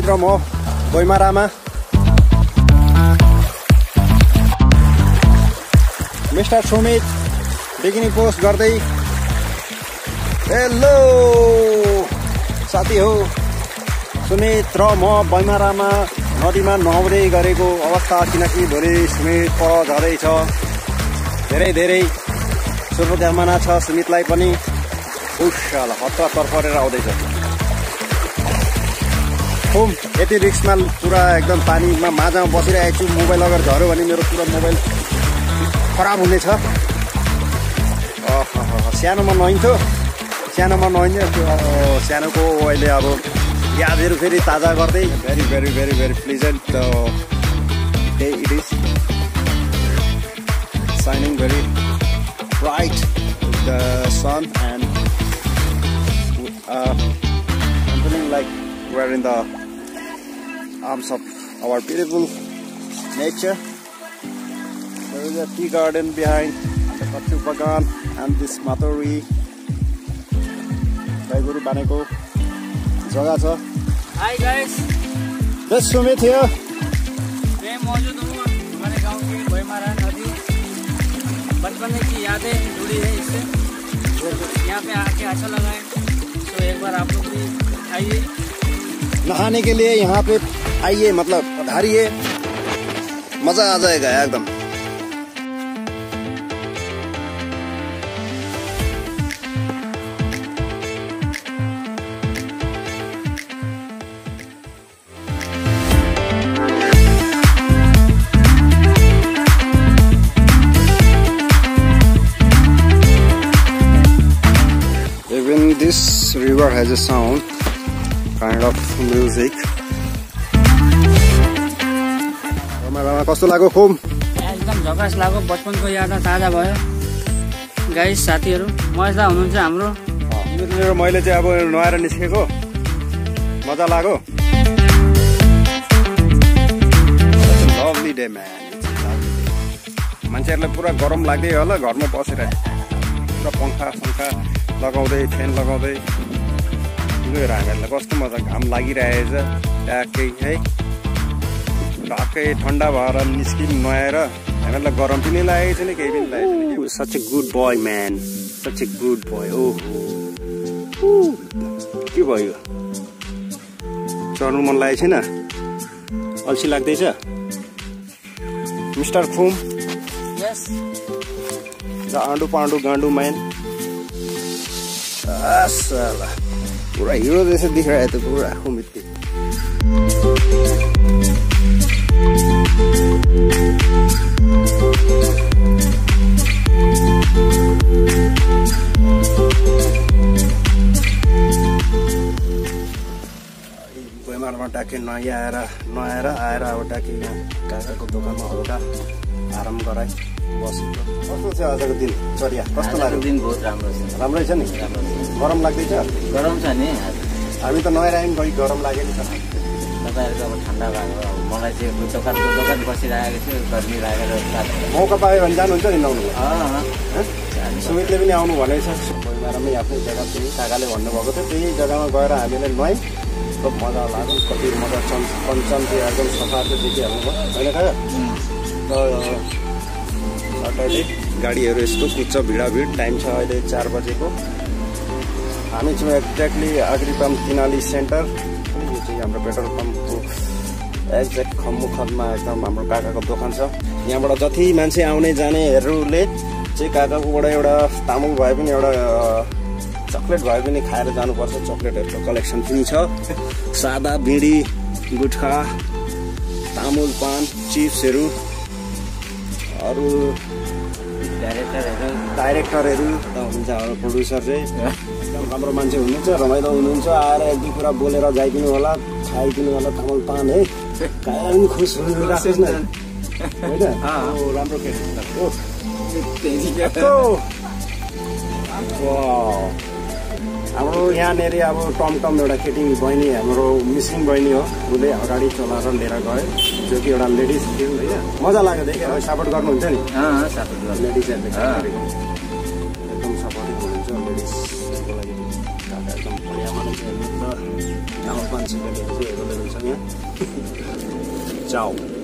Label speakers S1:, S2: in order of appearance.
S1: र म भैमारामा mister Sumit beginning post गर्दै हेलो साथी हो सुमित र म भैमारामा नदीमा नुहाउँदै गरेको अवस्था किनकि भोलि सुमित पर झर्दैछ धेरै धेरै शुभकामना छ सुमितलाई पनि उशाला हत्ता तर्फरेर आउँदैछ खुम यति रिक्समा पुरा एकदम पानीमा माझामा बसिरहेको छु मोबाइल अगर झऱ्यो भने मेरो पुरा मोबाइल खराब हुनेछ सानोमा नहिन्थ्यो सानोको अहिले अब यादहरू फेरि ताजा गर्दै very very very very pleasant day it is shining very bright with the sun and I'm feeling like we're in the arms of our beautiful nature. There is a tea garden behind the Kachu Bagan and this Matori Gaiguru Baneko Jaga cha.
S2: Hi guys.
S1: This Sumit here.
S2: मैं मौजूद हूँ हमारे गांव की भैमारा नदी बचपन की यादें जुड़ी है इससे यहाँ पे आके अच्छा लगा है तो एक बार आप लोग भी आइए
S1: नहाने के लिए यहाँ पे आइए मतलब पधारिए मजा आ जाएगा एकदम This river has a sound, kind of music. कस्तो लाग्यो खुम
S2: एकदम झकास लाग्यो बचपनको याद ताजा भयो गाइस साथीहरु मजा हुनुहुन्छ हाम्रो
S1: मैले चाहिँ अब नुहाएर निस्केको मजा लाग्यो लभली डे म्यान मान्छेहरुलाई पुरा गरम लाग्दै होला घरमा बसेर पुरा पंखा लगाउँदै फ्यान लगाउँदै गएर हामीहरूलाई कस्तो मजा घाम लागिरहेछ ट्याक्कै है टक्कै ठन्डा भएर निस्किम नुहाएर हामीहरूलाई गरम पनि लागेको छैन केही पनि लागेको छैन such a good boy man such a good boy ओहो के भयो चढ्नु मन लागेको छैन अल्छी लाग्दैछ मिस्टर खुम
S2: यस
S1: द आँडु पाँडु गाँडु म्यान साला पूरा हीरो जैसे दिख रहा है तो पूरा खुमित भैमारामा टाके नुहाएर आएर अब टाके काकाको दोकानमा हल्का आराम गराए बसेको कस्तो छ आजको दिन चर्या कस्तो लाग्यो
S2: दिन बहुत राम्रो छ
S1: राम्रै छ नि गरम लाग्दैछ
S2: गरम छ नि
S1: हामी त नुहाएर आयौँ कहीँ गरम लाग्यो नि त
S2: तपाईहरुको अब ठन्डा भएको अब मलाई चाहिँ दोकान बसिरहेको छु गर्मी लागेर
S1: मौका पायो भने जानुहुन्छ नि नुहाउनु सुमितले पनि आउनु भनेको छ भैमारामै आफ्नै जग्गा थियो काकाले भन्नुभएको थियो त्यही जग्गामा गएर हामीले नुहायौँ खुब मजा लाग्यो कति मजा कञ्चन थियो एकदम सफा थियो देखिहाल्नु भयो होइन काका अहिले गाडीहरू यस्तो कुद्छ भिडाभिड टाइम छ अहिले 4 बजेको हामी छौँ एक्ज्याक्टली आगरी पम्प तिनाली सेन्टर यो चाहिँ हाम्रो पेट्रोल पम्पको एक्ज्याक्ट खम्मुखमा एकदम हाम्रो काकाको दोकान छ यहाँबाट जति मान्छे आउने जानेहरूले चाहिँ काकाकोबाट एउटा तामुल भए पनि एउटा चक्लेट भए पनि खाएर जानुपर्छ चक्लेटहरूको कलेक्सन पनि छ सादा बिडी गुटखा तामुल पान चिप्सहरू अरू डाइरेक्टरहरू हुनुहुन्छ हाम्रो प्रोड्युसर चाहिँ एकदम राम्रो मान्छे हुनुहुन्छ रमाइलो हुनुहुन्छ आएर एक दुई कुरा बोलेर जाइदिनु होला खाइदिनु होला तामुल पान है खाएर पनि खुस हुनुहोस् न होइन राम्रो हाम्रो यहाँनिर अब टमटम एउटा केटी बहिनी हाम्रो मिसिङ बहिनी हो उसले अगाडि चलाएर लिएर गयो जो कि एउटा लेडिज थियो होइन मजा लाग्यो देखेर सपोर्ट गर्नुहुन्छ नि लेडिजहरूले एकदम सपोर्टिभ हुनुहुन्छ लेडिजको लागि एकदम बढिया मान्छे चामल 5 रुपियाँदेखि चाहिँ एभाइलेबल छ यहाँ चाउ